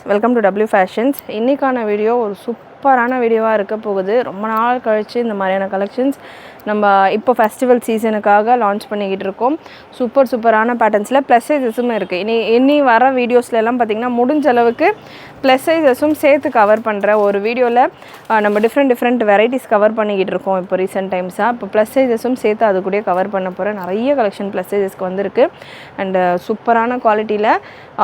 Welcome to W fashions. இன்றைக்கான video ஒரு சூப்பரான வீடியோவாக இருக்க போகுது. ரொம்ப நாள் கழித்து இந்த மாதிரியான கலெக்ஷன்ஸ் நம்ம இப்போ ஃபெஸ்டிவல் சீசனுக்காக லான்ச் பண்ணிக்கிட்டு இருக்கோம். சூப்பரான பேட்டர்ன்ஸில் ப்ளஸ் சைஸஸும் இருக்குது. இனி வர வீடியோஸ்லாம் பார்த்திங்கன்னா முடிஞ்ச அளவுக்கு ப்ளஸ் சைஸஸும் சேர்த்து கவர் பண்ணுற ஒரு வீடியோவில் நம்ம டிஃப்ரெண்ட் வெரைட்டிஸ் கவர் பண்ணிக்கிட்டு இருக்கோம். இப்போ ரீசெண்ட் டைம்ஸாக இப்போ ப்ளஸ் சைஸஸும் சேர்த்து அது கூட கவர் பண்ண போகிறேன். நிறைய கலெக்ஷன் ப்ளஸ் சைஸஸ்க்கு வந்திருக்கு. அண்டு சூப்பரான குவாலிட்டியில்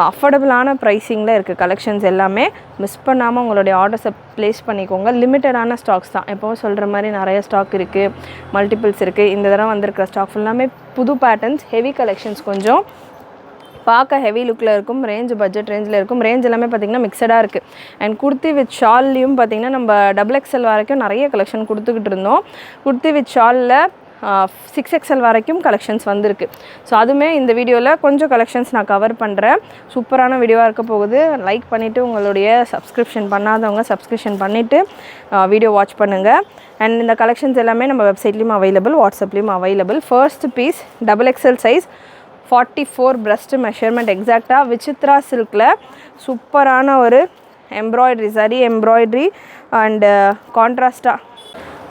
அஃபோர்டபுளான ப்ரைஸிங்கில் இருக்குது கலெக்ஷன்ஸ் எல்லாமே. மிஸ் பண்ணாமல் உங்களுடைய ஆர்டர்ஸை ப்ளேஸ் பண்ணிக்கோங்க. லிமிட்டடான ஸ்டாக்ஸ் தான். எப்போவும் சொல்கிற மாதிரி நிறைய ஸ்டாக் இருக்குது, மல்டிபிள்ஸ் இருக்குது. இந்த தடவை வந்திருக்கிற ஸ்டாக் ஃபுல்லாமே புது பேட்டர்ன்ஸ், ஹெவி கலெக்ஷன்ஸ். கொஞ்சம் பார்க்க ஹெவி லுக்கில் இருக்கும். பட்ஜெட் ரேஞ்சில் இருக்கும். ரேஞ்ச் எல்லாமே பார்த்திங்கன்னா மிக்சடாக இருக்குது. அண்ட் குர்த்தி வித் ஷால்லையும் பார்த்திங்கன்னா நம்ம XXL வரைக்கும் நிறைய கலெக்ஷன் கொடுத்துக்கிட்டு இருந்தோம். குர்த்தி வித் ஷாலில் 6XL வரைக்கும் கலெக்ஷன்ஸ் வந்திருக்கு. ஸோ அதுவுமே இந்த வீடியோவில் கொஞ்சம் கலெக்ஷன்ஸ் நான் கவர் பண்ணுறேன். சூப்பரான வீடியோவாக இருக்க போகுது. லைக் பண்ணிவிட்டு உங்களுடைய சப்ஸ்கிரிப்ஷன் பண்ணாதவங்க சப்ஸ்கிரிப்ஷன் பண்ணிவிட்டு வீடியோ வாட்ச் பண்ணுங்கள். அண்ட் இந்த கலெக்ஷன்ஸ் எல்லாமே நம்ம வெப்சைட்லேயும் அவைலபிள், வாட்ஸ்அப்லேயும் available. First piece XXL size 44 breast measurement எக்ஸாக்டாக விசித்ரா சில்கில் சூப்பரான ஒரு எம்ப்ராய்டரி, சரி எம்ப்ராய்டரி அண்டு கான்ட்ராஸ்டாக.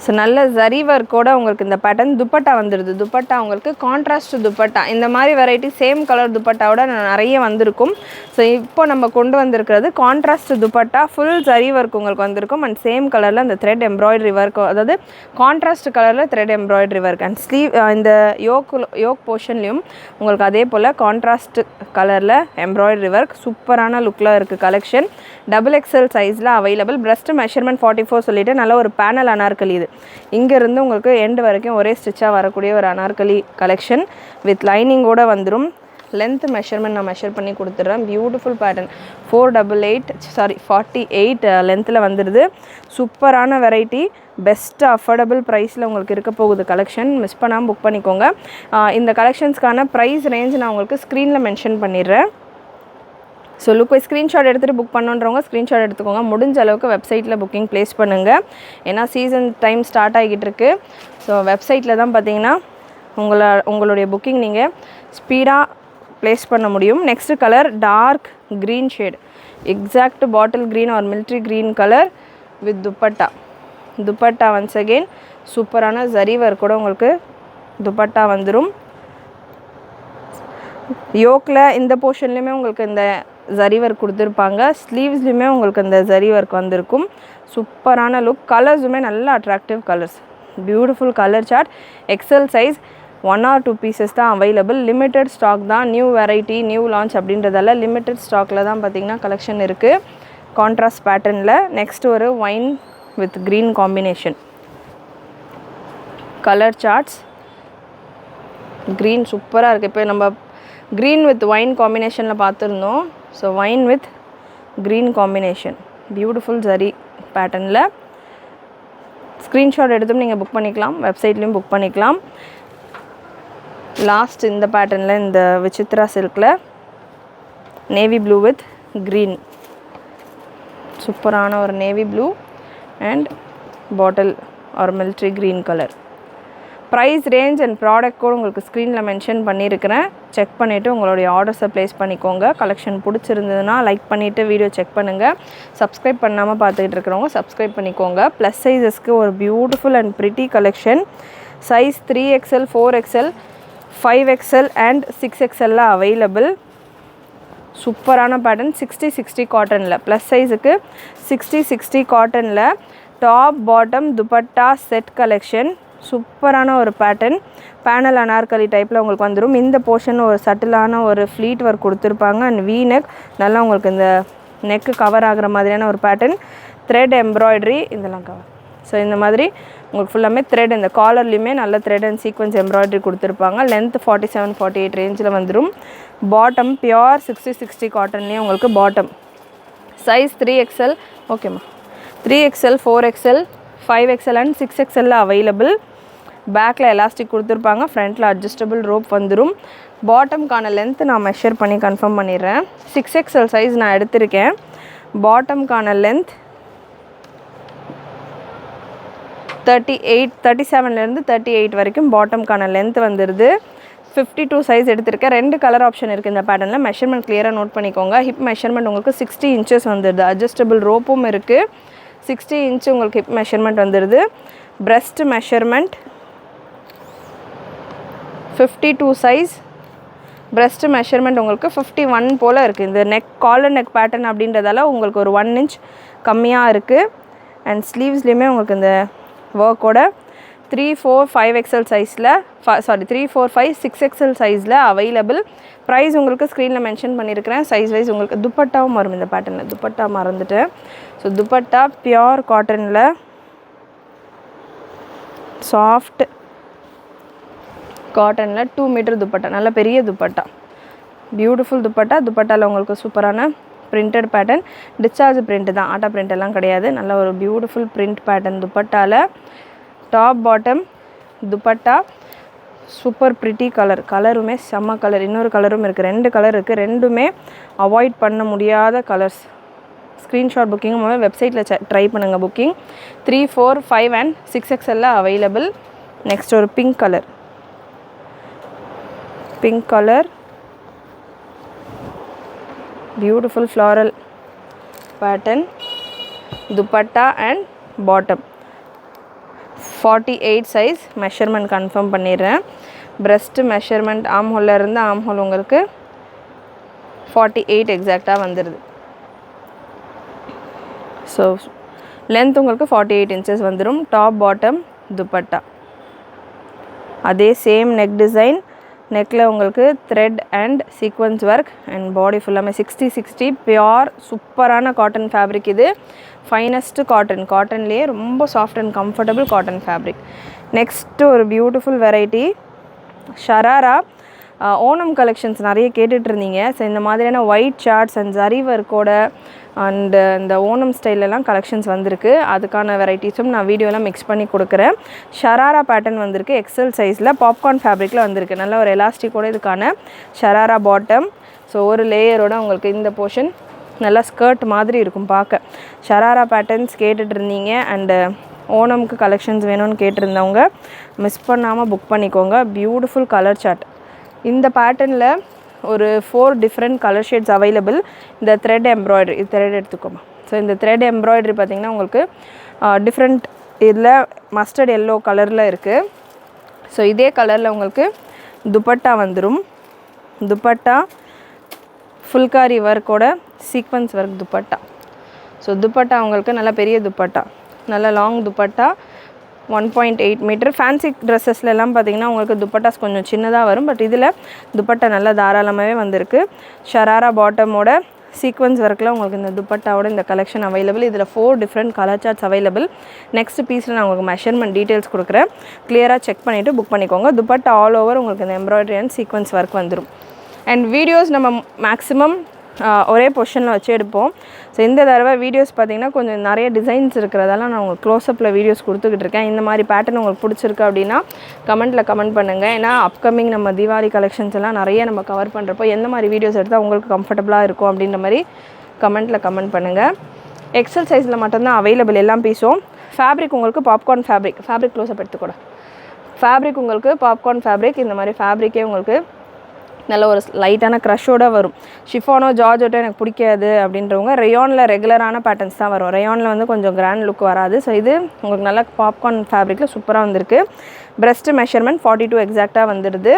ஸோ நல்ல ஜரி ஒர்க்கோட உங்களுக்கு இந்த பேட்டர்ன் துப்பட்டா வந்துடுது. துப்பட்டா உங்களுக்கு கான்ட்ராஸ்ட் துப்பட்டா. இந்த மாதிரி வெரைட்டி சேம் கலர் துப்பட்டாவோட நிறைய வந்திருக்கும். ஸோ இப்போ நம்ம கொண்டு வந்திருக்கிறது contrast dupatta, full zari work உங்களுக்கு வந்திருக்கும். அண்ட் சேம் கலரில் அந்த த்ரெட் எம்ப்ராய்டரி ஒர்க், அதாவது கான்ட்ராஸ்ட் கலரில் thread embroidery work. And sleeve இந்த யோக் போர்ஷன்லேயும் உங்களுக்கு அதே போல் கான்ட்ராஸ்ட் கலரில் எம்ப்ராய்டரி ஒர்க். சூப்பரான லுக்கில் இருக்குது கலெக்ஷன். XXL சைஸில் அவைலபிள். பிரஸ்ட் மெஷர்மெண்ட் 44 சொல்லிவிட்டு நல்ல ஒரு பேனல் அனார்கலி. இது இங்கேருந்து உங்களுக்கு எண்டு வரைக்கும் ஒரே ஸ்டிச்சாக வரக்கூடிய ஒரு அனார்கலி கலெக்ஷன் வித் லைனிங்கோடு வந்துடும். லென்த் மெஷர்மெண்ட் நான் மெஷர் பண்ணி கொடுத்துட்றேன். Beautiful pattern. 48 லென்த்தில் வந்துடுது. சூப்பரான வெரைட்டி, பெஸ்ட் அஃபோர்டபுள் ப்ரைஸில் உங்களுக்கு இருக்க போகுது கலெக்ஷன். மிஸ் பண்ணாமல் புக் பண்ணிக்கோங்க. இந்த கலெக்ஷன்ஸ்க்கான ப்ரைஸ் ரேஞ்ச் நான் உங்களுக்கு ஸ்க்ரீனில் மென்ஷன் பண்ணிடுறேன். ஸோ லுக் ஸ்க்ரீன்ஷாட் எடுத்துகிட்டு புக் பண்ணுன்றவங்க ஸ்க்ரீன்ஷாட் எடுத்துக்கோங்க. முடிஞ்ச அளவுக்கு வெப்சைட்டில் புக்கிங் ப்ளேஸ் பண்ணுங்கள். ஏன்னா சீசன் டைம் ஸ்டார்ட் ஆகிட்டு இருக்கு. ஸோ வெப்சைட்டில் தான் பார்த்தீங்கன்னா உங்களுடைய புக்கிங் நீங்கள் ஸ்பீடாக ப்ளேஸ் பண்ண முடியும். Next colour dark green shade, exact bottle green or military green colour with dupatta once again சூப்பரான ஜரி ஒர்க் கூட உங்களுக்கு துப்பட்டா வந்துடும். யோக்கில் இந்த போர்ஷன்லேயுமே உங்களுக்கு இந்த ஜரி ஒர்க் கொடுத்துருப்பாங்க. ஸ்லீவ்ஸ்லையுமே உங்களுக்கு இந்த ஜரி ஒர்க் வந்திருக்கும். சூப்பரான லுக். கலர்ஸுமே நல்ல attractive colours. Beautiful colour chart. XL size 1 or 2 pieces தான் அவைலபிள். லிமிட்டட் ஸ்டாக் தான். நியூ வெரைட்டி, நியூ லான்ச் அப்படின்றதால லிமிட்டட் ஸ்டாக்கில் தான் பார்த்திங்கன்னா கலெக்ஷன் இருக்குது. கான்ட்ராஸ்ட் பேட்டர்னில். நெக்ஸ்ட் ஒரு wine with green combination colour charts. Green சூப்பராக இருக்குது. இப்போ நம்ம க்ரீன் வித் ஒயின் காம்பினேஷனில் பார்த்துருந்தோம். So wine with green combination, beautiful zari பேட்டர்னில். ஸ்க்ரீன்ஷாட் எடுத்தும் நீங்கள் புக் பண்ணிக்கலாம். வெப்சைட்லேயும் புக் பண்ணிக்கலாம். லாஸ்ட் இந்த பேட்டர்னில் இந்த விசித்ரா சில்கில் நேவி ப்ளூ வித் க்ரீன், சூப்பரான ஒரு navy blue and bottle or military green colour. Price range and product code உங்களுக்கு ஸ்க்ரீனில் மென்ஷன் பண்ணியிருக்கிறேன். செக் பண்ணிவிட்டு உங்களுடைய ஆர்டர்ஸை ப்ளேஸ் பண்ணிக்கோங்க. கலெக்ஷன் பிடிச்சிருந்ததுன்னா லைக் பண்ணிவிட்டு வீடியோ செக் பண்ணுங்கள். சப்ஸ்கிரைப் பண்ணாமல் பார்த்துக்கிட்டு இருக்கிறவங்க சப்ஸ்கிரைப் பண்ணிக்கோங்க. ப்ளஸ் சைஸஸ்க்கு ஒரு beautiful and pretty collection. Size 3XL, 4XL, 5XL and 6XL available. சூப்பரான பேட்டர்ன். 60 காட்டனில் ப்ளஸ் சைஸுக்கு 60 காட்டனில் top bottom dupatta set collection. சூப்பரான ஒரு பேட்டர்ன். பேனல் அனார்கலி டைப்பில் உங்களுக்கு வந்துடும். இந்த போர்ஷன் ஒரு சட்டிலான ஒரு ஃப்ளீட் ஒர்க் கொடுத்துருப்பாங்க. அண்ட் வி நெக் நல்லா உங்களுக்கு இந்த நெக்கு கவர் ஆகிற மாதிரியான ஒரு பேட்டர்ன். த்ரெட் எம்ப்ராய்டரி இதெல்லாம் கவர். ஸோ இந்த மாதிரி உங்களுக்கு ஃபுல்லாமே த்ரெட். இந்த காலர்லேயுமே நல்ல த்ரெட் அண்ட் சீக்வன்ஸ் எம்ப்ராய்டரி கொடுத்துருப்பாங்க. லென்த் 47, 48 ரேஞ்சில் வந்துடும். பாட்டம் பியோர் 60 காட்டன்லேயே உங்களுக்கு பாட்டம். சைஸ் 3XL ஓகேம்மா. 3XL, 4XL, 5XL and 6XL available. பேக்கில் எலாஸ்டிக் கொடுத்துருப்பாங்க. ஃப்ரண்ட்டில் அட்ஜஸ்டபிள் ரோப் வந்துடும். பாட்டம்கான லென்த் நான் மெஷர் பண்ணி கன்ஃபார்ம் பண்ணிடுறேன். 6XL சைஸ் நான் எடுத்திருக்கேன். பாட்டம்கான லென்த் 37 வரைக்கும் பாட்டம்கான லென்த் வந்துடுது. 52 சைஸ் எடுத்திருக்கேன். 2 கலர் ஆப்ஷன் இருக்குது இந்த பேட்டர்னில். மெஷர்மெண்ட் கிளியராக நோட் பண்ணிக்கோங்க. ஹிப் மெஷர்மெண்ட் உங்களுக்கு 60 இன்ச்சஸ் வந்துடுது. அட்ஜஸ்டபிள் ரோப்பும் இருக்குது. 60 இன்ச் உங்களுக்கு ஹிப் மெஷர்மெண்ட் வந்துடுது. Breast measurement 52 size. Breast measurement உங்களுக்கு 51 போல் இருக்குது. இந்த நெக் காலர் நெக் பேட்டர்ன் அப்படின்றதால உங்களுக்கு ஒரு 1 இன்ச் கம்மியாக இருக்குது. அண்ட் ஸ்லீவ்ஸ்லேயுமே உங்களுக்கு இந்த ஒர்க்கோட 3, 4, 5 XL சைஸில் 3, 4, 5, 6 XL சைஸில் அவைலபிள். ப்ரைஸ் உங்களுக்கு ஸ்க்ரீனில் மென்ஷன் பண்ணியிருக்கிறேன். சைஸ் வைஸ் உங்களுக்கு துப்பட்டாவும் வரும் இந்த பேட்டர்னில். துப்பட்டா மறந்துட்டேன். ஸோ துப்பட்டா பியோர் காட்டனில் சாஃப்ட் காட்டனில் 2 மீட்டர் துப்பட்டா, நல்ல பெரிய துப்பட்டா, பியூட்டிஃபுல் துப்பட்டா. துப்பட்டாவில் உங்களுக்கு சூப்பரான பிரிண்டட் பேட்டர்ன், டிஸ்சார்ஜ் பிரிண்ட் தான், ஆட்டா பிரிண்ட் எல்லாம் கிடையாது. நல்ல ஒரு பியூட்டிஃபுல் பிரிண்ட் பேட்டர்ன் துப்பட்டாவில். Top bottom dupatta super pretty colour, கலருமே செம்ம கலர். இன்னொரு கலரும் இருக்குது, 2 கலர் இருக்குது. ரெண்டுமே அவாய்ட் பண்ண முடியாத கலர்ஸ். ஸ்க்ரீன்ஷாட் புக்கிங்கும் வெப்சைட்டில் ட்ரை பண்ணுங்கள். Booking 3, 4, 5 and 6 XL available. Next ஒரு pink colour, pink colour beautiful floral pattern dupatta and bottom. 48 size measurement confirm பண்ணிடுறேன். பிரஸ்ட் மெஷர்மெண்ட் ஆம் ஹோலில் இருந்து ஆம் ஹோல் உங்களுக்கு 48 எக்ஸாக்டாக வந்துடுது. ஸோ லென்த் உங்களுக்கு 48 இன்ச்சஸ் வந்துடும். டாப் பாட்டம் துப்பட்டா அதே சேம் நெக் டிசைன். நெக்கில் உங்களுக்கு thread and sequins work and body ஃபுல்லாமே 60 பியோர் சூப்பரான காட்டன் ஃபேப்ரிக். இது ஃபைனஸ்ட்டு காட்டன், காட்டன்லேயே ரொம்ப soft and comfortable cotton fabric. Next ஒரு beautiful variety sharara. Onam collections நிறைய கேட்டுட்ருந்தீங்க. ஸோ இந்த மாதிரியான ஒயிட் சார்ட்ஸ் அண்ட் ஜரி ஒர்க்கோட அண்டு இந்த ஓணம் ஸ்டைலெல்லாம் கலெக்ஷன்ஸ் வந்திருக்கு. அதுக்கான வெரைட்டிஸும் நான் வீடியோலாம் மிக்ஸ் பண்ணி கொடுக்குறேன். ஷராரா பேட்டர்ன் வந்திருக்கு, எக்ஸல் சைஸில் பாப்கார்ன் ஃபேப்ரிக்கில் வந்திருக்கு. நல்ல ஒரு எலாஸ்டிக்கோட இதுக்கான ஷராரா பாட்டம். ஸோ ஒரு லேயரோட உங்களுக்கு இந்த போர்ஷன் நல்லா ஸ்கர்ட் மாதிரி இருக்கும் பார்க்க. ஷராரா பேட்டர்ன்ஸ் கேட்டுட்ருந்தீங்க அண்டு ஓணம்க்கு கலெக்ஷன்ஸ் வேணும்னு கேட்டிருந்தவங்க மிஸ் பண்ணாமல் புக் பண்ணிக்கோங்க. Beautiful colour chart. இந்த பேட்டர்னில் ஒரு 4 டிஃப்ரெண்ட் கலர் ஷேட்ஸ் அவைலபிள். இந்த த்ரெட் எம்ப்ராய்டரி, இது த்ரெட் எடுத்துக்கோமா. ஸோ இந்த த்ரெட் எம்ப்ராய்டரி பார்த்திங்கன்னா உங்களுக்கு டிஃப்ரெண்ட் இதில் மஸ்டர்ட் எல்லோ கலரில் இருக்குது. ஸோ இதே கலரில் உங்களுக்கு துப்பட்டா வந்துடும். துப்பட்டா ஃபுல்காரி ஒர்க்கோட sequins work dupatta. So dupatta உங்களுக்கு நல்ல பெரிய துப்பட்டா, நல்ல லாங் துப்பட்டா, 1.8 மீட்டர். ஃபேன்சி ட்ரெஸ்ஸஸ்லாம் பார்த்திங்கன்னா உங்களுக்கு துப்பட்டாஸ் கொஞ்சம் சின்னதாக வரும். பட் இதில் துப்பட்டா நல்லா தாராளமாகவே வந்திருக்கு. ஷராரா பாட்டமோட சீக்வன்ஸ் ஒர்க்கில் உங்களுக்கு இந்த துப்பட்டாவோட இந்த கலெக்ஷன் அவைலபிள். இதில் 4 different colour charts available. Next பீஸில் நான் உங்களுக்கு மெஷர்மெண்ட் டீட்டெயில்ஸ் கொடுக்குறேன். கிளியராக செக் பண்ணிவிட்டு புக் பண்ணிக்கோங்க. துப்பட்டா ஆல் ஓவர் உங்களுக்கு இந்த எம்ப்ராய்டரி அண்ட் சீக்வன்ஸ் ஒர்க் வந்துடும். அண்ட் வீடியோஸ் நம்ம மேக்ஸிமம் ஒரே பொசிஷனில் வச்சு எடுப்போம். ஸோ இந்த தடவை வீடியோஸ் பார்த்திங்கன்னா கொஞ்சம் நிறைய டிசைன்ஸ் இருக்கிறதால நான் உங்களுக்கு க்ளோஸ்அப்பில் வீடியோஸ் கொடுத்துக்கிட்டு இருக்கேன். இந்த மாதிரி பேட்டர்ன் உங்களுக்கு பிடிச்சிருக்கு அப்படின்னா கமெண்ட்டில் கமெண்ட் பண்ணுங்கள். ஏன்னா அப்கமிங் நம்ம தீபாவளி கலெக்ஷன்ஸ் எல்லாம் நிறைய நம்ம கவர் பண்ணுறப்போ எந்த மாதிரி வீடியோஸ் எடுத்தால் உங்களுக்கு கம்ஃபர்டபுளாக இருக்கும் அப்படின்ற மாதிரி கமெண்ட்டில் கமெண்ட் பண்ணுங்கள். எக்ஸல் சைஸில் மட்டும்தான் அவைலபிள் எல்லாம் பீஸும். ஃபேப்ரிக் உங்களுக்கு பாப்கார்ன் ஃபேப்ரிக் க்ளோஸ்அப் எடுத்துக்கூட. ஃபேப்ரிக் உங்களுக்கு பாப்கார்ன் ஃபேப்ரிக். இந்த மாதிரி ஃபேப்ரிக்கே உங்களுக்கு நல்ல ஒரு லைட்டான க்ரஷோடு வரும். ஷிஃபானோ ஜார்ஜோட்டோ எனக்கு பிடிக்காது அப்படின்றவங்க ரேயானில் ரெகுலரான பேட்டர்ன்ஸ் தான் வரும். ரேயானில் வந்து கொஞ்சம் கிராண்ட் லுக் வராது. ஸோ இது உங்களுக்கு நல்லா பாப்கார்ன் ஃபேப்ரிக்கில் சூப்பராக வந்திருக்கு. பிரஸ்ட் மெஷர்மெண்ட் 42 எக்ஸாக்டாக வந்துடுது.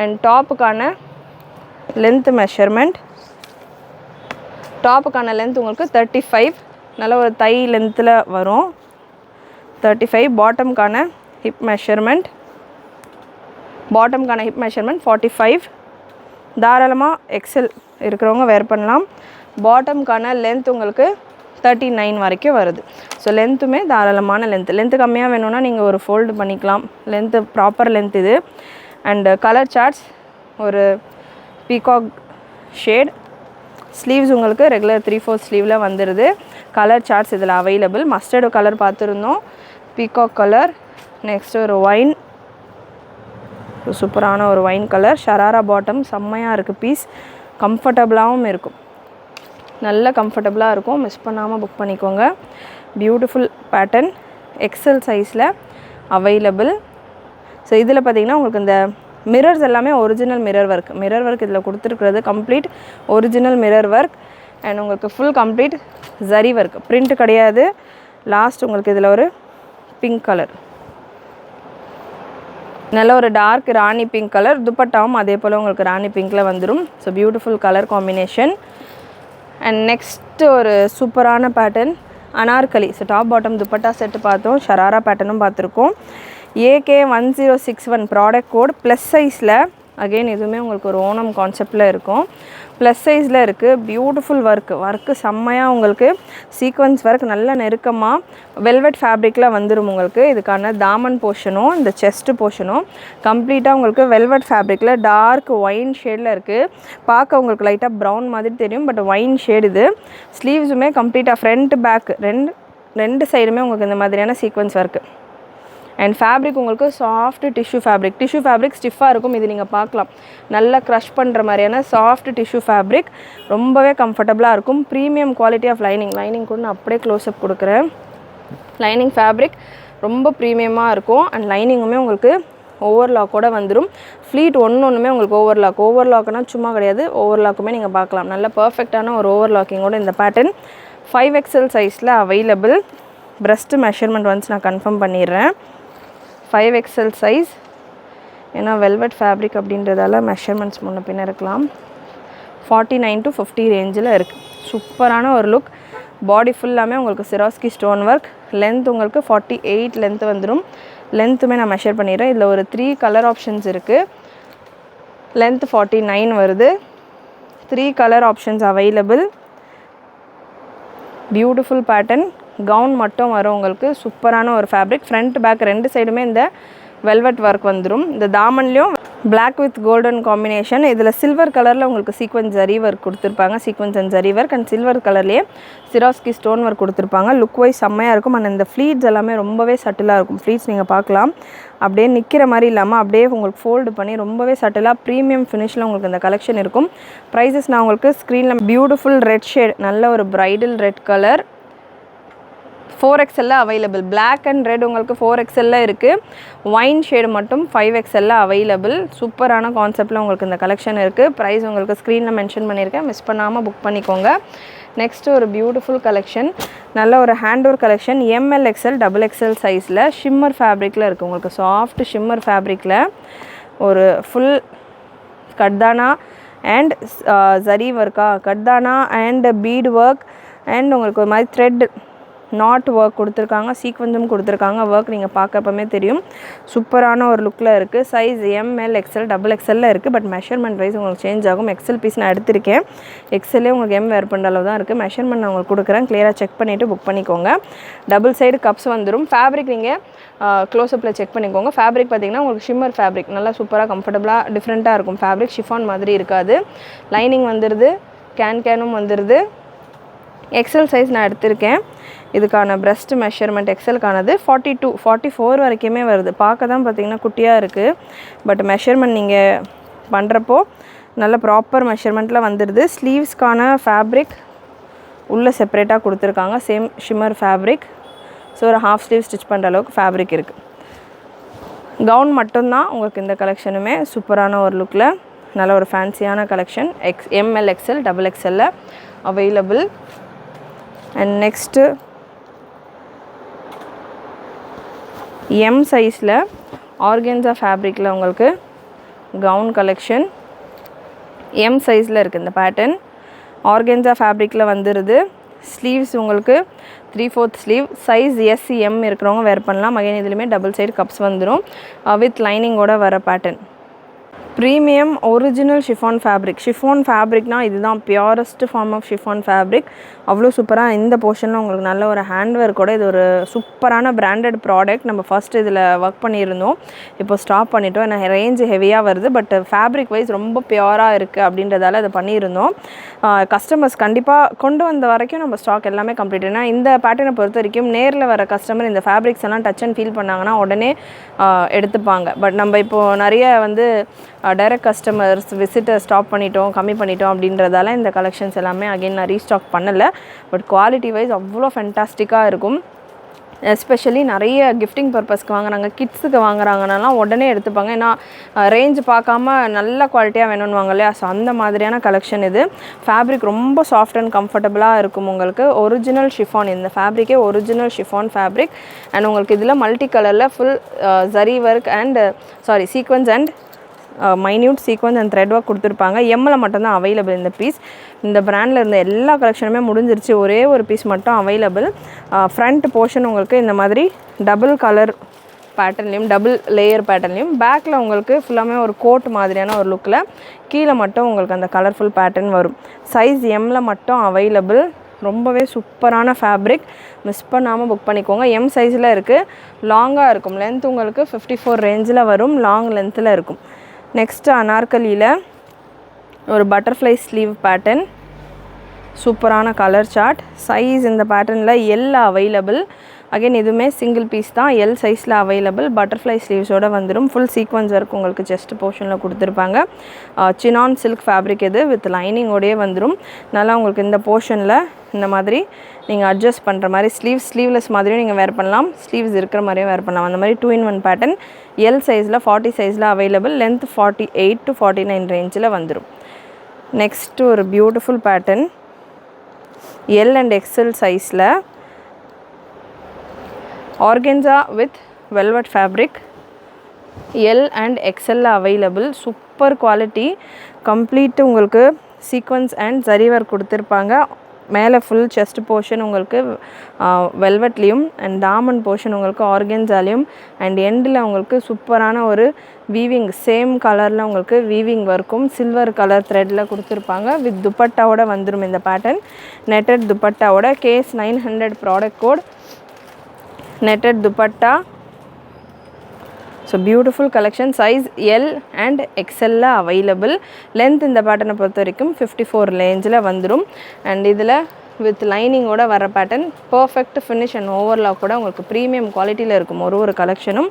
அண்ட் டாப்புக்கான லென்த் மெஷர்மெண்ட், டாப்புக்கான லென்த் உங்களுக்கு 35, நல்ல ஒரு தை லென்த்தில் வரும் 35. பாட்டம்கான ஹிப் மெஷர்மெண்ட் 45. தாராளமாக எக்ஸல் இருக்கிறவங்க வேர் பண்ணலாம். பாட்டம்கான லென்த் உங்களுக்கு 39 வரைக்கும் வருது. ஸோ லென்த்துமே தாராளமான லென்த்து கம்மியாக வேணும்னா நீங்கள் ஒரு ஃபோல்டு பண்ணிக்கலாம். லென்த்து ப்ராப்பர் லென்த் இது. அண்டு கலர் சார்ட்ஸ் ஒரு பீகாக் ஷேட். ஸ்லீவ்ஸ் உங்களுக்கு ரெகுலர் 3/4 ஸ்லீவில் வந்துடுது. கலர் சார்ட்ஸ் இதில் அவைலபிள். மஸ்டர்டு கலர் பார்த்துருந்தோம், பீகாக் கலர். நெக்ஸ்ட்டு ஒரு ஒயின், சூப்பரான ஒரு ஒயின் கலர். ஷராரா பாட்டம் செம்மையாக இருக்குது. பீஸ் கம்ஃபர்டபுளாகவும் இருக்கும், நல்ல கம்ஃபர்டபுளாக இருக்கும். மிஸ் பண்ணாமல் புக் பண்ணிக்கோங்க. பியூட்டிஃபுல் பேட்டர்ன் எக்ஸல் சைஸில் அவைலபிள். ஸோ இதில் பார்த்திங்கன்னா உங்களுக்கு இந்த மிரர்ஸ் எல்லாமே ஒரிஜினல் மிரர் ஒர்க் இதில் கொடுத்துருக்கிறது complete original mirror work. And உங்களுக்கு full complete zari work, print கிடையாது. லாஸ்ட் உங்களுக்கு இதில் ஒரு பிங்க் கலர், நல்ல ஒரு டார்க் ராணி பிங்க் கலர். துப்பட்டாவும் அதே போல் உங்களுக்கு ராணி பிங்க்கில் வந்துடும். So beautiful colour combination. And next ஒரு சூப்பரான pattern anarkali. So top bottom dupatta set பார்த்தோம், ஷராரா பேட்டர்னும் பார்த்துருக்கோம். AK1061 product code. ப்ளஸ் சைஸில் அகெயின் இதுவுமே உங்களுக்கு ஒரு ஓணம் கான்செப்டில் இருக்கும். ப்ளஸ் சைஸில் இருக்குது. பியூட்டிஃபுல் ஒர்க்கு செம்மையாக உங்களுக்கு சீக்வன்ஸ் ஒர்க் நல்ல நெருக்கமாக வெல்வெட் ஃபேப்ரிக்கில் வந்துடும். உங்களுக்கு இதுக்கான தாமன் போர்ஷனும் இந்த செஸ்ட் போர்ஷனும் கம்ப்ளீட்டாக உங்களுக்கு வெல்வெட் ஃபேப்ரிக்கில் டார்க் ஒயின் ஷேடில் இருக்குது. பார்க்க உங்களுக்கு லைட்டாக ப்ரௌன் மாதிரி தெரியும், பட் ஒயின் ஷேடு இது. ஸ்லீவ்ஸுமே கம்ப்ளீட்டாக ஃப்ரண்ட் பேக் ரெண்டு சைடுமே உங்களுக்கு இந்த மாதிரியான சீக்வன்ஸ் ஒர்க்கு. அண்ட் ஃபேப்ரிக் உங்களுக்கு சாஃப்ட் டிஷ்யூ ஃபேப்ரிக் ஸ்டிஃபாக இருக்கும். இது நீங்கள் பார்க்கலாம், நல்லா க்ரஷ் பண்ணுற மாதிரியான சாஃப்ட் டிஷ்யூ ஃபேப்ரிக், ரொம்பவே கம்ஃபர்டபுளாக இருக்கும். ப்ரீமியம் குவாலிட்டி ஆஃப் லைனிங் கூட நான் அப்படியே க்ளோஸ்அப் கொடுக்குறேன். லைனிங் ஃபேப்ரிக் ரொம்ப ப்ரீமியமாக இருக்கும். அண்ட் லைனிங்குமே உங்களுக்கு ஓவர்லாக்கோடு வந்துடும். ஃப்ளீட் ஒன்றுமே உங்களுக்கு ஓவர்லாக்னால் சும்மா கிடையாது, ஓவர்லாக்குமே நீங்கள் பார்க்கலாம். நல்ல பர்ஃபெக்டான ஒரு ஓவர்லாக்கிங்கோட இந்த பேட்டர்ன் 5XL சைஸில் அவைலபிள். ப்ரெஸ்ட்டு மெஷர்மெண்ட் வந்து நான் கன்ஃபார்ம் பண்ணிடுறேன். 5XL சைஸ், ஏன்னா வெல்வெட் ஃபேப்ரிக் அப்படின்றதால மெஷர்மெண்ட்ஸ் முன்ன பின்ன இருக்கலாம். 49 to 50 ரேஞ்சில் இருக்குது. சூப்பரான ஒரு லுக். பாடி ஃபுல்லாமே உங்களுக்கு சிராஸ்கி ஸ்டோன் ஒர்க். லென்த் உங்களுக்கு 48 லென்த் வந்துடும். லென்த்துமே நான் மெஷர் பண்ணிடுறேன். இதில் ஒரு 3 கலர் ஆப்ஷன்ஸ் இருக்குது. லென்த் 49 வருது. 3 colour options available. Beautiful pattern. Gown மட்டும் வரும் உங்களுக்கு. சூப்பரான ஒரு ஃபேப்ரிக். ஃப்ரண்ட் பேக் ரெண்டு சைடுமே இந்த வெல்வெட் ஒர்க் வந்துடும். இந்த தாமன்லேயும் பிளாக் வித் கோல்டன் காம்பினேஷன். இதில் சில்வர் கலரில் உங்களுக்கு சீக்வன்ஸ் ஜரி ஒர்க் கொடுத்துருப்பாங்க. Sequins and zari work and silver கலர்லேயே சிராஸ்கி ஸ்டோன் ஒர்க் கொடுத்துருப்பாங்க. லுக் வைஸ் செம்மையாக இருக்கும். அண்ட் இந்த ஃப்ளீட்ஸ் எல்லாமே ரொம்பவே சட்டிலாக இருக்கும். ஃப்ளீட்ஸ் நீங்கள் பார்க்கலாம், அப்படியே நிற்கிற மாதிரி இல்லாமல் அப்படியே உங்களுக்கு ஃபோல்டு பண்ணி ரொம்பவே சட்டிலாக ப்ரீமியம் ஃபினிஷில் உங்களுக்கு இந்த கலெக்ஷன் இருக்கும். ப்ரைஸஸ் நான் உங்களுக்கு ஸ்க்ரீனில் பியூட்டிஃபுல் ரெட் ஷேட், நல்ல ஒரு bridal red colour, 4XL available. Black and red உங்களுக்கு 4XL இருக்குது. ஒயின் ஷேடு மட்டும் 5XL அவைலபிள். சூப்பரான கான்செப்டில் உங்களுக்கு இந்த கலெக்ஷன் இருக்குது. ப்ரைஸ் உங்களுக்கு ஸ்க்ரீனில் மென்ஷன் பண்ணியிருக்கேன், மிஸ் பண்ணாமல் புக் பண்ணிக்கோங்க. நெக்ஸ்ட்டு ஒரு பியூட்டிஃபுல் கலெக்ஷன், நல்ல ஒரு ஹேண்ட்ஒர்க் கலெக்ஷன். ML XL XXL சைஸில் ஷிம்மர் ஃபேப்ரிக்கில் இருக்குது. உங்களுக்கு சாஃப்ட் ஷிம்மர் ஃபேப்ரிக்கில் ஒரு ஃபுல் கட்தானா அண்ட் ஜரி ஒர்க்கா, கட்தானா அண்ட் பீட் ஒர்க் அண்ட் உங்களுக்கு ஒரு மாதிரி த்ரெட் நாட் ஒர்க் கொடுத்துருக்காங்க. சீக்வன்ஸும் கொடுத்துருக்காங்க. ஒர்க் நீங்கள் பார்க்கப்பமே தெரியும். சூப்பரான ஒரு லுக்கில் இருக்குது. சைஸ் ML XL XXL இருக்குது. பட் மெஷர்மெண்ட் வைஸ் உங்களுக்கு சேஞ்ச் ஆகும். XL பீஸ் நான் எடுத்திருக்கேன். XLே உங்களுக்கு M வேர் பண்ணுற அளவு தான் இருக்குது. மெஷர்மெண்ட் நான் உங்களுக்கு கொடுக்குறேன், கிளியராக செக் பண்ணிவிட்டு புக் பண்ணிக்கோங்க. டபுள் சைடு கப்ஸ் வந்துடும். ஃபேப்ரிக் நீங்கள் க்ளோஸ்அப்பில் செக் பண்ணிக்கோங்க. ஃபேப்ரிக் பார்த்திங்கன்னா உங்களுக்கு ஷிம்மர் ஃபேப்ரிக், நல்லா சூப்பராக கம்ஃபர்டபுளாக டிஃப்ரெண்ட்டாக இருக்கும். ஃபேப்ரிக் ஷிஃபான் மாதிரி இருக்காது. லைனிங் வந்துடுது, கேனும் வந்துடுது. XL சைஸ் நான் எடுத்திருக்கேன். இதுக்கான ப்ரெஸ்ட் மெஷர்மெண்ட் XLக்கானது 42 44 வரைக்குமே வருது. பார்க்க தான் பார்த்திங்கன்னா குட்டியாக இருக்குது, பட் மெஷர்மெண்ட் நீங்கள் பண்ணுறப்போ நல்ல ப்ராப்பர் மெஷர்மெண்ட்டில் வந்துடுது. ஸ்லீவ்ஸ்க்கான ஃபேப்ரிக் உள்ளே செப்பரேட்டாக கொடுத்துருக்காங்க. Same shimmer fabric. ஸோ ஒரு ஹாஃப் ஸ்லீவ் ஸ்டிச் பண்ணுற அளவுக்கு ஃபேப்ரிக் இருக்குது. கவுன் மட்டும்தான் உங்களுக்கு இந்த கலெக்ஷனுமே சூப்பரான ஒரு லுக்கில் நல்ல ஒரு ஃபேன்சியான collection. ML XL XXL available. And next M சைஸில் ஆர்கென்ஸா ஃபேப்ரிக்கில் உங்களுக்கு கவுன் கலெக்ஷன். M சைஸில் இருக்குது இந்த பேட்டர்ன். ஆர்கென்ஸா ஃபேப்ரிக்கில் வந்துடுது. ஸ்லீவ்ஸ் உங்களுக்கு 3/4 ஸ்லீவ். சைஸ் SM இருக்கிறவங்க வேர் பண்ணலாம். அகைன் இதுலேயுமே டபுள் சைடு கப்ஸ் வந்துடும் வித் லைனிங்கோட வர பேட்டர்ன். ப்ரீமியம் ஒரிஜினல் ஷிஃபான் ஃபேப்ரிக்னால் இதுதான் purest form of chiffon fabric. அவ்வளோ சூப்பராக இந்த போர்ஷனில் உங்களுக்கு நல்ல ஒரு ஹேண்ட் ஒர்க்கோட இது ஒரு சூப்பரான பிராண்டட் ப்ராடக்ட். நம்ம ஃபஸ்ட்டு இதில் ஒர்க் பண்ணியிருந்தோம், இப்போ ஸ்டாப் பண்ணிட்டோம். ஏன்னா ரேஞ்சு ஹெவியாக வருது, பட் ஃபேப்ரிக் வைஸ் ரொம்ப பியூராக இருக்குது அப்படின்றதால அதை பண்ணியிருந்தோம். கஸ்டமர்ஸ் கண்டிப்பாக கொண்டு வந்த வரைக்கும் நம்ம ஸ்டாக் எல்லாமே கம்ப்ளீட். ஏன்னா இந்த பேட்டர்னை பொறுத்த வரைக்கும் நேரில் வர கஸ்டமர் இந்த ஃபேப்ரிக்ஸ் எல்லாம் டச் அண்ட் ஃபீல் பண்ணாங்கன்னா உடனே எடுத்துப்பாங்க. பட் நம்ம இப்போது நிறைய வந்து டைரக்ட் கஸ்டமர்ஸ் விசிட்டை ஸ்டாப் பண்ணிட்டோம், கம்மி பண்ணிட்டோம் அப்படின்றதால இந்த கலெக்ஷன்ஸ் எல்லாமே அகைன் நான் ரீஸ்டாக் பண்ணலை. பட் குவாலிட்டி வைஸ் அவ்வளோ ஃபென்டாஸ்டிக்காக இருக்கும். எஸ்பெஷலி நிறைய கிஃப்டிங் பர்பஸ்க்கு வாங்குறாங்க, கிட்ஸுக்கு வாங்குறாங்கனாலாம் உடனே எடுத்துப்பாங்க. ஏன்னா ரேஞ்ச் பார்க்காம நல்ல குவாலிட்டியாக வேணும்னுவாங்க இல்லையா. ஸோ அந்த மாதிரியான கலெக்ஷன் இது. ஃபேப்ரிக் ரொம்ப சாஃப்ட் அண்ட் கம்ஃபர்டபுளாக இருக்கும் உங்களுக்கு. ஒரிஜினல் ஷிஃபான், இந்த ஃபேப்ரிக்கே ஒரிஜினல் ஷிஃபான் ஃபேப்ரிக். அண்ட் உங்களுக்கு இதில் மல்டி கலரில் full zari work and sequins and minute sequence and thread work கொடுத்துருப்பாங்க. எம்மில் மட்டும்தான் அவைலபிள் இந்த பீஸ். இந்த பிராண்டில் இருந்த எல்லா கலெக்ஷனுமே முடிஞ்சிருச்சு, ஒரே ஒரு பீஸ் மட்டும் அவைலபிள். ஃப்ரண்ட் போர்ஷன் உங்களுக்கு இந்த மாதிரி டபுள் கலர் பேட்டர்ன்லேயும் டபுள் லேயர் பேட்டர்ன்லேயும், பேக்கில் உங்களுக்கு ஃபுல்லாமே ஒரு கோட் மாதிரியான ஒரு லுக்கில், கீழே மட்டும் உங்களுக்கு அந்த கலர்ஃபுல் பேட்டர்ன் வரும். சைஸ் எம்மில் மட்டும் அவைலபிள். ரொம்பவே சூப்பரான ஃபேப்ரிக், மிஸ் பண்ணாமல் புக் பண்ணிக்கோங்க. எம் சைஸில் இருக்குது, லாங்காக இருக்கும். லென்த் உங்களுக்கு 54 ரேஞ்சில் வரும், லாங் லென்த்தில் இருக்கும். நெக்ஸ்ட்டு அனார்கலியில் ஒரு பட்டர்ஃப்ளை ஸ்லீவ் பேட்டர்ன், சூப்பரான கலர் சார்ட். சைஸ் இந்த பேட்டர்னில் எல் அவைலபிள். அகைன் இதுவுமே சிங்கிள் பீஸ் தான், எல் சைஸில் அவைலபிள். பட்டர்ஃப்ளை ஸ்லீவ்ஸோடு வந்துடும். ஃபுல் சீக்வன்ஸ் ஒர்க் உங்களுக்கு செஸ்ட் போர்ஷனில் கொடுத்துருப்பாங்க. சினான் சில்க் ஃபேப்ரிக் இது, வித் லைனிங்கோடையே வந்துடும். நல்லா உங்களுக்கு இந்த போர்ஷனில் இந்த மாதிரி நீங்கள் அட்ஜஸ்ட் பண்ணுற மாதிரி ஸ்லீவ்லெஸ் மாதிரியும் நீங்கள் வேர் பண்ணலாம், ஸ்லீவ்ஸ் இருக்கிற மாதிரியும் வேர் பண்ணலாம். அந்த மாதிரி 2-in-1 பேட்டர்ன் எல் சைஸில் 40 சைஸில் அவைலபிள். லென்த் 48 to 49 ரேஞ்சில் வந்துடும். நெக்ஸ்ட்டு ஒரு beautiful pattern L and XL சைஸில் organza with velvet fabric, L and எக்ஸ்எல்ல அவைலபிள். சூப்பர் குவாலிட்டி, கம்ப்ளீட்டு உங்களுக்கு சீக்வன்ஸ் அண்ட் ஜரி ஒர்க் கொடுத்துருப்பாங்க. மேலே ஃபுல் செஸ்ட் போர்ஷன் உங்களுக்கு வெல்வெட்லேயும் அண்ட் தாமன் போர்ஷன் உங்களுக்கு ஆர்கென்சாலையும் அண்ட் எண்டில் உங்களுக்கு சூப்பரான ஒரு வீவிங், சேம் கலரில் உங்களுக்கு வீவிங் ஒர்க்கும் சில்வர் கலர் த்ரெட்டில் கொடுத்துருப்பாங்க. வித் துப்பட்டாவோட வந்துடும் இந்த பேட்டர்ன். நெட்டட் துப்பட்டாவோட கேஸ் 900 product code, netted dupatta. So beautiful collection. Size L and எக்ஸ்எல்ல அவைலபிள். லென்த் இந்த பேட்டர்னை பொறுத்த வரைக்கும் 54 ரேஞ்சில் வந்துடும். அண்ட் இதில் வித் லைனிங்கோட வர pattern, perfect finish and overlock கூட உங்களுக்கு ப்ரீமியம் குவாலிட்டியில் இருக்கும் ஒரு கலெக்ஷனும்.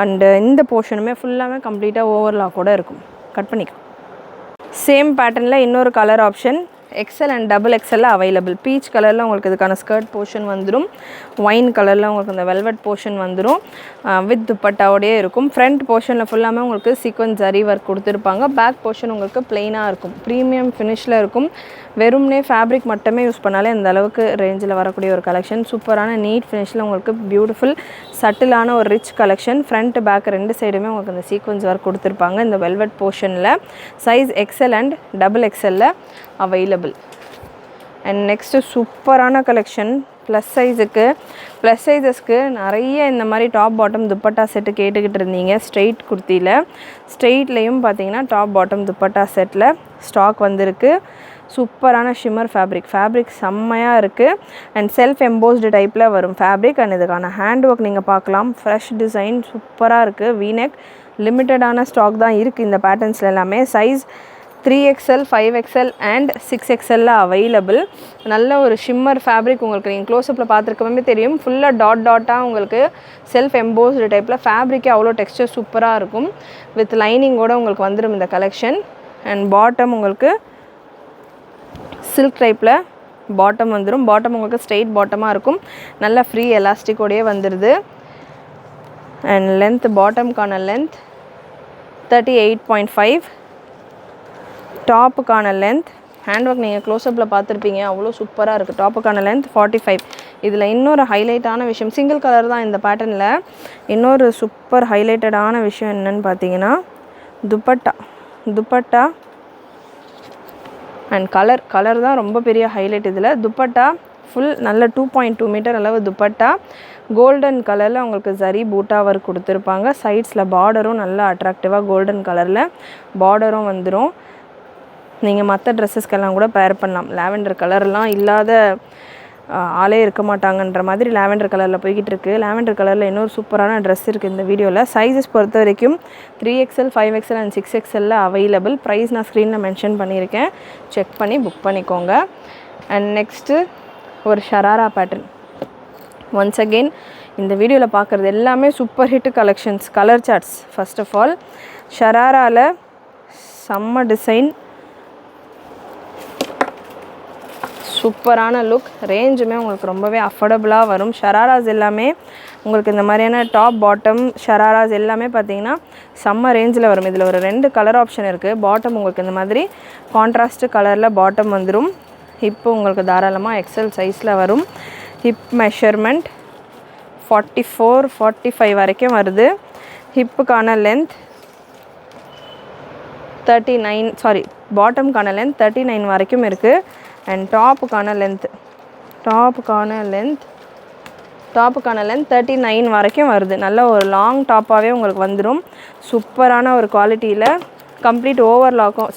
அண்டு இந்த போர்ஷனுமே ஃபுல்லாமே கம்ப்ளீட்டாக ஓவர்லாக் கூட இருக்கும். கட் பண்ணிக்கோ. சேம் பேட்டர்னில் இன்னொரு colour option XL and double எக்ஸ்எல்ல அவைலபிள். பீச் கலரில் உங்களுக்கு இதுக்கான ஸ்கர்ட் போர்ஷன் வந்துடும். ஒயின் கலரில் உங்களுக்கு இந்த வெல்வெட் போர்ஷன் வந்துடும். வித் துப்பட்டாவோடையே இருக்கும். ஃப்ரண்ட் போர்ஷனில் ஃபுல்லாமே உங்களுக்கு சீக்வன்ஸ் ஜரி ஒர்க் கொடுத்துருப்பாங்க. பேக் போர்ஷன் உங்களுக்கு பிளெயினாக இருக்கும், ப்ரீமியம் ஃபினிஷில் இருக்கும். வெறும்னே ஃபேப்ரிக் மட்டுமே யூஸ் பண்ணாலே இந்த அளவுக்கு ரேஞ்சில் வரக்கூடிய ஒரு கலெக்ஷன். சூப்பரான நீட் ஃபினிஷில் உங்களுக்கு பியூட்டிஃபுல் சட்டிலான ஒரு ரிச் கலெக்ஷன். ஃப்ரண்ட் பேக் ரெண்டு சைடுமே உங்களுக்கு இந்த சீக்வன்ஸ் ஒர்க் கொடுத்துருப்பாங்க இந்த வெல்வெட் போர்ஷனில். சைஸ் எக்ஸ்எல் அண்ட் டபுள் எக்ஸ்எல்ல அவைலபிள். அண்ட் நெக்ஸ்ட்டு சூப்பரான கலெக்ஷன் ப்ளஸ் சைஸஸ்க்கு நிறைய இந்த மாதிரி டாப் பாட்டம் துப்பட்டா செட்டு கேட்டுக்கிட்டு இருந்தீங்க. ஸ்ட்ரெயிட் குர்த்தியில், ஸ்ட்ரெயிட்லேயும் பார்த்தீங்கன்னா டாப் பாட்டம் துப்பட்டா செட்டில் ஸ்டாக் வந்திருக்கு. சூப்பரான ஷிம்மர் ஃபேப்ரிக் செம்மையாக இருக்குது. அண்ட் செல்ஃப் எம்போஸ்டு டைப்பில் வரும் ஃபேப்ரிக். அண்ட் இதுக்கான ஹேண்ட் ஒர்க் நீங்கள் பார்க்கலாம். ஃப்ரெஷ் டிசைன் சூப்பராக இருக்குது. வீநெக் லிமிட்டடான ஸ்டாக் தான் இருக்குது இந்த பேட்டர்ன்ஸில் எல்லாமே. Size 3XL, 5XL and 6XL available. நல்ல ஒரு ஷிம்மர் ஃபேப்ரிக் உங்களுக்கு நீங்கள் க்ளோஸ்அப்பில் பார்த்துருக்கவே தெரியும். ஃபுல்லாக டாட்டாக உங்களுக்கு செல்ஃப் எம்போஸ்டு டைப்பில் ஃபேப்ரிக்கே அவ்வளோ டெக்ஸ்டர் சூப்பராக இருக்கும். வித் லைனிங்கோடு உங்களுக்கு வந்துடும் இந்த கலெக்ஷன். அண்ட் பாட்டம் உங்களுக்கு சில்க் டைப்பில் பாட்டம் வந்துடும். பாட்டம் உங்களுக்கு ஸ்ட்ரெயிட் பாட்டமாக இருக்கும். நல்ல ஃப்ரீ எலாஸ்டிக்கோடையே வந்துடுது. அண்ட் லென்த், பாட்டம்கான லென்த் 38.5. டாப்புக்கான லென்த், ஹேண்ட் ஒர்க் நீங்கள் க்ளோஸ்அப்பில் பார்த்துருப்பீங்க, அவ்வளோ சூப்பராக இருக்குது. டாப்புக்கான லென்த் 45. இதில் இன்னொரு ஹைலைட்டான விஷயம், சிங்கிள் கலர் தான் இந்த பேட்டர்னில். இன்னொரு சூப்பர் ஹைலைட்டடான விஷயம் என்னென்னு பார்த்தீங்கன்னா துப்பட்டா அண்ட் கலர் தான் ரொம்ப பெரிய ஹைலைட். இதில் துப்பட்டா ஃபுல் நல்ல 2.2 மீட்டர் அளவு துப்பட்டா. கோல்டன் கலரில் உங்களுக்கு ஜரி பூட்டா ஒர்க் கொடுத்துருப்பாங்க. சைட்ஸில் பார்டரும் நல்லா அட்ராக்டிவாக கோல்டன் கலரில் பார்டரும் வந்துடும். நீங்கள் மற்ற ட்ரெஸ்ஸஸ்க்கெல்லாம் கூட பேர் பண்ணலாம். லாவெண்டர் கலர்லாம் இல்லாத ஆளே இருக்க மாட்டாங்கன்ற மாதிரி லாவெண்டர் கலரில் போய்கிட்டு இருக்குது. லாவெண்டர் கலரில் இன்னொரு சூப்பரான ட்ரெஸ் இருக்குது இந்த வீடியோவில். சைஸஸ் பொறுத்த வரைக்கும் 3XL, 5XL and 6XL available. Price நான் ஸ்க்ரீனில் மென்ஷன் பண்ணியிருக்கேன், செக் பண்ணி புக் பண்ணிக்கோங்க. அண்ட் நெக்ஸ்ட்டு ஒரு ஷராரா பேட்டர்ன். ஒன்ஸ் அகெயின் இந்த வீடியோவில் பார்க்குறது எல்லாமே super hit collections. Colour charts first of all. ஷராராவில் செம்ம டிசைன், சூப்பரான லுக். ரேஞ்சுமே உங்களுக்கு ரொம்பவே அஃபோர்டபுளாக வரும். ஷராராஸ் எல்லாமே உங்களுக்கு இந்த மாதிரியான டாப் பாட்டம் ஷராராஸ் எல்லாமே பார்த்தீங்கன்னா செம்ம ரேஞ்சில் வரும். இதில் ஒரு 2 கலர் ஆப்ஷன் இருக்குது. பாட்டம் உங்களுக்கு இந்த மாதிரி கான்ட்ராஸ்ட் கலரில் பாட்டம் வந்துடும். ஹிப்பு உங்களுக்கு தாராளமாக எக்ஸல் சைஸில் வரும். ஹிப் மெஷர்மெண்ட் 44-45 வரைக்கும் வருது. ஹிப்புக்கான லென்த் 39 பாட்டம்கான லென்த் 39 வரைக்கும் இருக்குது. அண்ட் டாப்புக்கான லென்த் 39 வரைக்கும் வருது. நல்ல ஒரு லாங் டாப்பாகவே உங்களுக்கு வந்துடும். சூப்பரான ஒரு குவாலிட்டியில் கம்ப்ளீட் ஓவர்லாக்கும்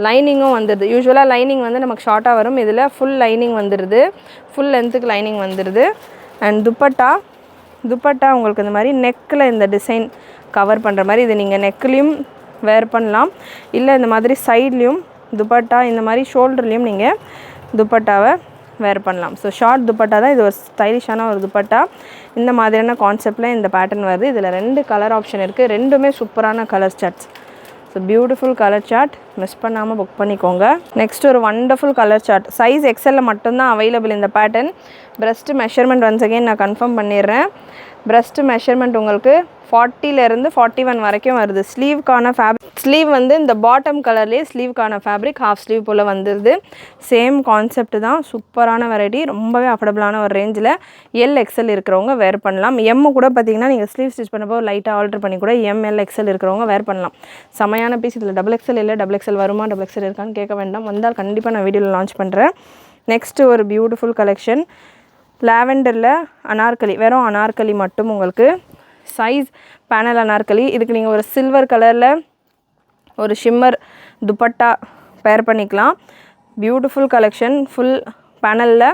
லைனிங்கும் வந்துடுது. யூஸ்வலாக லைனிங் வந்து நமக்கு ஷார்ட்டாக வரும். இதில் ஃபுல் லைனிங் வந்துடுது. ஃபுல் லென்த்துக்கு லைனிங் வந்துடுது. அண்ட் துப்பட்டா உங்களுக்கு இந்த மாதிரி நெக்கில் இந்த டிசைன் கவர் பண்ணுற மாதிரி இது நீங்கள் நெக்லேயும் வேர் பண்ணலாம். இல்லை இந்த மாதிரி சைட்லேயும் துப்பட்டா இந்த மாதிரி ஷோல்டர்லேயும் நீங்கள் துப்பட்டாவை வேர் பண்ணலாம். ஸோ ஷார்ட் துப்பட்டா தான் இது. ஒரு ஸ்டைலிஷான ஒரு துப்பட்டா. இந்த மாதிரியான கான்செப்டில் இந்த பேட்டர்ன் வருது. இதில் 2 கலர் ஆப்ஷன் இருக்குது. ரெண்டுமே சூப்பரான colour charts. So beautiful colour chart, miss பண்ணாமல் புக் பண்ணிக்கோங்க. நெக்ஸ்ட் ஒரு வண்டர்ஃபுல் கலர் சார்ட். சைஸ் எக்ஸலில் மட்டும்தான் அவைலபிள் இந்த pattern. Breast measurement once again நான் கன்ஃபார்ம் பண்ணிடுறேன். பிரஸ்ட் மெஷர்மெண்ட் உங்களுக்கு 40லேருந்து 41 வரைக்கும் வருது. ஸ்லீவ்க்கான ஸ்லீவ் வந்து இந்த பாட்டம் கலர்லேயே ஸ்லீவ்க்கான ஃபேப்ரிக் ஹாஃப் ஸ்லீவ் போல் வந்துடுது. சேம் கான்செப்ட் தான். சூப்பரான வெரைட்டி, ரொம்பவே அஃபோர்டபுளான ஒரு ரேஞ்சில் எல்-எக்ஸல் இருக்கிறவங்க வேர் பண்ணலாம். எம் கூட பார்த்தீங்கன்னா நீங்கள் ஸ்லீவ் ஸ்டிச் பண்ணப்போ லைட்டாக ஆல்டர் பண்ணி கூட எல்-எக்ஸல் இருக்கிறவங்க வேர் பண்ணலாம். செமையான பீஸ். இதில் XXL இல்லை, XXL வருமா, XXL இருக்கான்னு கேட்க வேண்டாம். வந்தால் கண்டிப்பாக நான் வீடியோவில் லான்ச் பண்ணுறேன். நெக்ஸ்ட்டு ஒரு பியூட்டிஃபுல் கலெக்ஷன். லாவெண்டரில் அனார்கலி, வெறும் அனார்கலி மட்டும் உங்களுக்கு. Size panel Anarkali. இதுக்கு நீங்கள் ஒரு சில்வர் கலரில் ஒரு ஷிம்மர் துப்பட்டா பேர் பண்ணிக்கலாம். Beautiful collection. ஃபுல் பேனலில்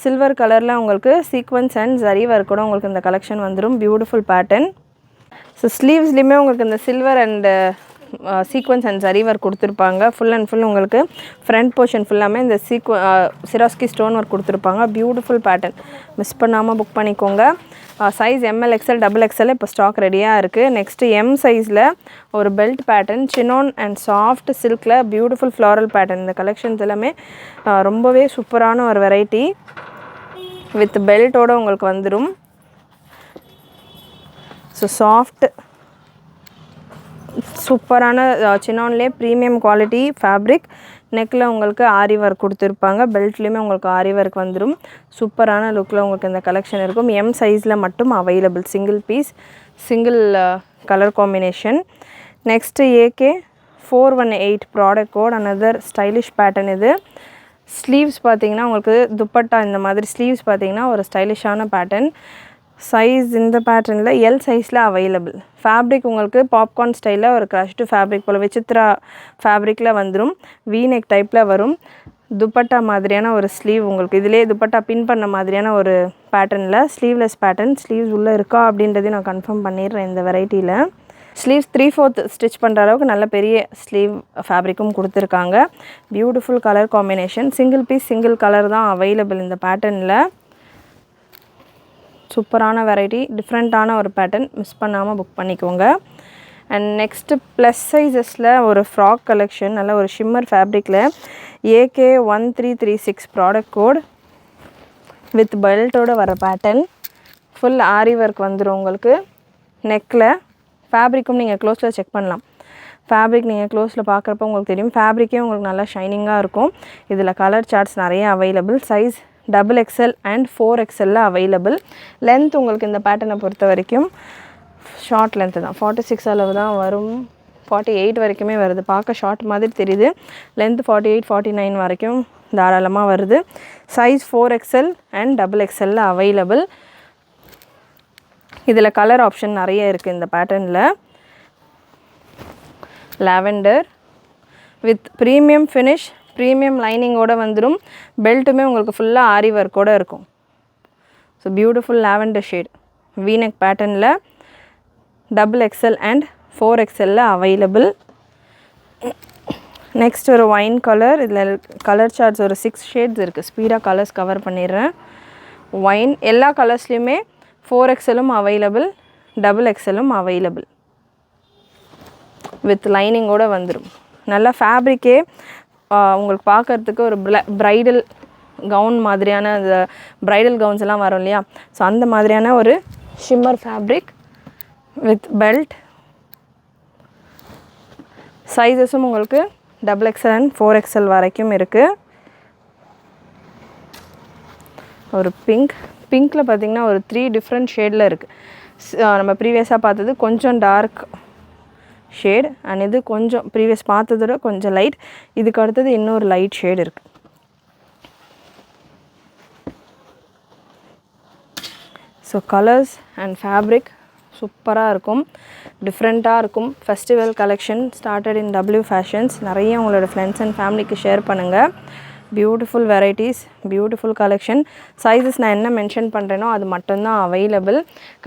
சில்வர் கலரில் உங்களுக்கு சீக்வன்ஸ் அண்ட் ஜரி ஒர்க் கூட உங்களுக்கு இந்த கலெக்ஷன் வந்துடும். Beautiful pattern. ஸோ ஸ்லீவ்ஸ்லேயுமே உங்களுக்கு இந்த silver and sequins and zari work கொடுத்துருப்பாங்க. ஃபுல் அண்ட் ஃபுல் உங்களுக்கு ஃப்ரண்ட் போர்ஷன் ஃபுல்லாமே இந்த சிராஸ்கி ஸ்டோன் ஒர்க் கொடுத்துருப்பாங்க. பியூட்டிஃபுல் பேட்டர்ன், மிஸ் பண்ணாமல் புக் பண்ணிக்கோங்க. சைஸ் எம்எல் எக்ஸ்எல் XXL இப்போ ஸ்டாக் ரெடியாக இருக்குது. நெக்ஸ்ட்டு எம் சைஸில் ஒரு belt pattern, chinon and soft சில்கில் பியூட்டிஃபுல் ஃப்ளாரல் பேட்டர்ன். இந்த கலெக்ஷன்ஸ் எல்லாமே ரொம்பவே சூப்பரான ஒரு வெரைட்டி. வித் பெல்ட்டோடு உங்களுக்கு வந்துடும். ஸோ சாஃப்ட் சூப்பரான சினான்லேயே ப்ரீமியம் குவாலிட்டி ஃபேப்ரிக். நெக்கில் உங்களுக்கு ஆரி ஒர்க் கொடுத்துருப்பாங்க. பெல்ட்லேயுமே உங்களுக்கு ஆரி ஒர்க் வந்துடும். சூப்பரான லுக்கில் உங்களுக்கு இந்த கலெக்ஷன் இருக்கும். எம் சைஸில் மட்டும் available. Single piece, single colour combination. Next AK418 product code. Another stylish pattern இது. ஸ்லீவ்ஸ் பார்த்தீங்கன்னா உங்களுக்கு துப்பட்டா இந்த மாதிரி ஸ்லீவ்ஸ் பார்த்தீங்கன்னா ஒரு ஸ்டைலிஷான பேட்டர்ன். சைஸ் இந்த பேட்டர்னில் எல் சைஸில் அவைலபிள். ஃபேப்ரிக் உங்களுக்கு பாப்கார்ன் ஸ்டைலில் ஒரு க்ரஷ்டு ஃபேப்ரிக் போல் விசித்ரா ஃபேப்ரிக்கில் வந்துடும். வீநெக் டைப்பில் வரும். துப்பட்டா மாதிரியான ஒரு ஸ்லீவ் உங்களுக்கு. இதிலே துப்பட்டா பின் பண்ண மாதிரியான ஒரு பேட்டர்னில் ஸ்லீவ்லெஸ் பேட்டர்ன். ஸ்லீவ்ஸ் உள்ளே இருக்கா அப்படின்றதையும் நான் கன்ஃபார்ம் பண்ணிடுறேன். இந்த வெரைட்டியில் ஸ்லீவ்ஸ் 3/4 ஸ்டிச் பண்ணுற அளவுக்கு நல்ல பெரிய ஸ்லீவ் ஃபேப்ரிக்கும் கொடுத்துருக்காங்க. Beautiful colour combination. Single piece single colour தான் அவைலபிள் இந்த பேட்டர்னில். சூப்பரான வெரைட்டி, டிஃப்ரெண்ட்டான ஒரு பேட்டர்ன், மிஸ் பண்ணாமல் புக் பண்ணிக்கோங்க. அண்ட் நெக்ஸ்ட்டு ப்ளஸ் சைஸஸில் ஒரு ஃப்ராக் கலெக்ஷன். நல்ல ஒரு ஷிம்மர் ஃபேப்ரிக்கில் AK1336 ப்ராடக்ட் கோட் வித் பெல்ட்டோடு வர பேட்டர்ன். ஃபுல் ஆரி ஒர்க் வந்துடும் உங்களுக்கு. நெக்கில் ஃபேப்ரிக்கும் நீங்கள் க்ளோஸில் செக் பண்ணலாம். ஃபேப்ரிக் நீங்கள் க்ளோஸில் பார்க்குறப்ப உங்களுக்கு தெரியும். ஃபேப்ரிக்கே உங்களுக்கு நல்லா ஷைனிங்காக இருக்கும். இதில் கலர் சார்ட்ஸ் நிறைய available. Size XXL and 4XL available. Length உங்களுக்கு இந்த பேட்டர்னை பொறுத்த வரைக்கும் ஷார்ட் லென்த்து தான். 46 அளவு தான் வரும். 48 வரைக்குமே வருது. பார்க்க ஷார்ட் மாதிரி தெரியுது. லென்த் 48, 49 வரைக்கும் தாராளமாக வருது. Size 4XL and XXL available. இதில் கலர் ஆப்ஷன் நிறைய இருக்குது இந்த பேட்டர்னில். Lavender with premium finish, premium லைனிங்கோடு வந்துடும். பெல்ட்டுமே உங்களுக்கு ஃபுல்லாக ஆரி ஒர்க்கோடு இருக்கும். So beautiful lavender shade V neck பேட்டர்னில் XXL and 4XL available. Next ஒரு ஒயின் கலர். இதில் கலர் சார்ட்ஸ் ஒரு 6 ஷேட்ஸ் இருக்குது. ஸ்பீடாக கலர்ஸ் கவர் பண்ணிடுறேன். ஒயின் எல்லா கலர்ஸ்லேயுமே 4XLம் அவைலபிள், XXLம் அவைலபிள். வித் லைனிங்கோடு வந்துடும். நல்லா ஃபேப்ரிக்கே உங்களுக்கு பார்க்குறதுக்கு ஒரு ப்ரைடல் கவுன் மாதிரியான அந்த ப்ரைடல் கவுன்ஸ் எல்லாம் வரும் இல்லையா, ஸோ அந்த மாதிரியான ஒரு ஷிம்மர் ஃபேப்ரிக் வித் பெல்ட். சைஸஸும் உங்களுக்கு XXL and 4XL வரைக்கும் இருக்குது. ஒரு பிங்க்கில் பார்த்திங்கன்னா ஒரு 3 டிஃப்ரெண்ட் ஷேடில் இருக்குது. நம்ம ப்ரீவியஸாக பார்த்தது கொஞ்சம் டார்க் ஷேட் அண்ட் இது கொஞ்சம் ப்ரீவியஸ் பார்த்ததோட கொஞ்சம் லைட். இதுக்கு அடுத்தது இன்னொரு லைட் ஷேட் இருக்குது. ஸோ கலர்ஸ் அண்ட் ஃபேப்ரிக் சூப்பராக இருக்கும், டிஃப்ரெண்ட்டாக இருக்கும். Festival collection started in W fashions. நிறைய உங்களோட ஃப்ரெண்ட்ஸ் அண்ட் ஃபேமிலிக்கு ஷேர் பண்ணுங்கள். Beautiful varieties, beautiful collection. Sizes நான் என்ன மென்ஷன் பண்ணுறேனோ அது மட்டும்தான் அவைலபிள்.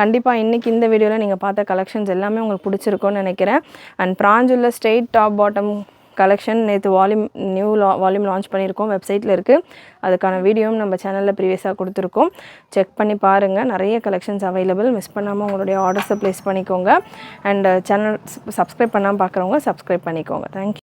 கண்டிப்பாக இன்றைக்கி இந்த வீடியோவில் நீங்கள் பார்த்த கலெக்ஷன்ஸ் எல்லாமே உங்களுக்கு பிடிச்சிருக்கும்னு நினைக்கிறேன். அண்ட் பிராஞ்சுள்ள ஸ்ட்ரெயிட் டாப் பாட்டம் கலெக்ஷன் நேற்று நியூ வால்யூம் லான்ச் பண்ணியிருக்கோம், வெப்சைட்டில் இருக்குது. அதுக்கான வீடியோவும் நம்ம சேனலில் ப்ரீவியஸாக கொடுத்துருக்கோம், செக் பண்ணி பாருங்கள். நிறைய கலெக்ஷன்ஸ் அவைலபிள். மிஸ் பண்ணாமல் உங்களுடைய ஆர்டர்ஸை ப்ளேஸ் பண்ணிக்கோங்க. அண்ட் சேனல் சப்ஸ்கிரைப் பண்ணாமல் பார்க்குறவங்க சப்ஸ்கிரைப் பண்ணிக்கோங்க. தேங்க்யூ.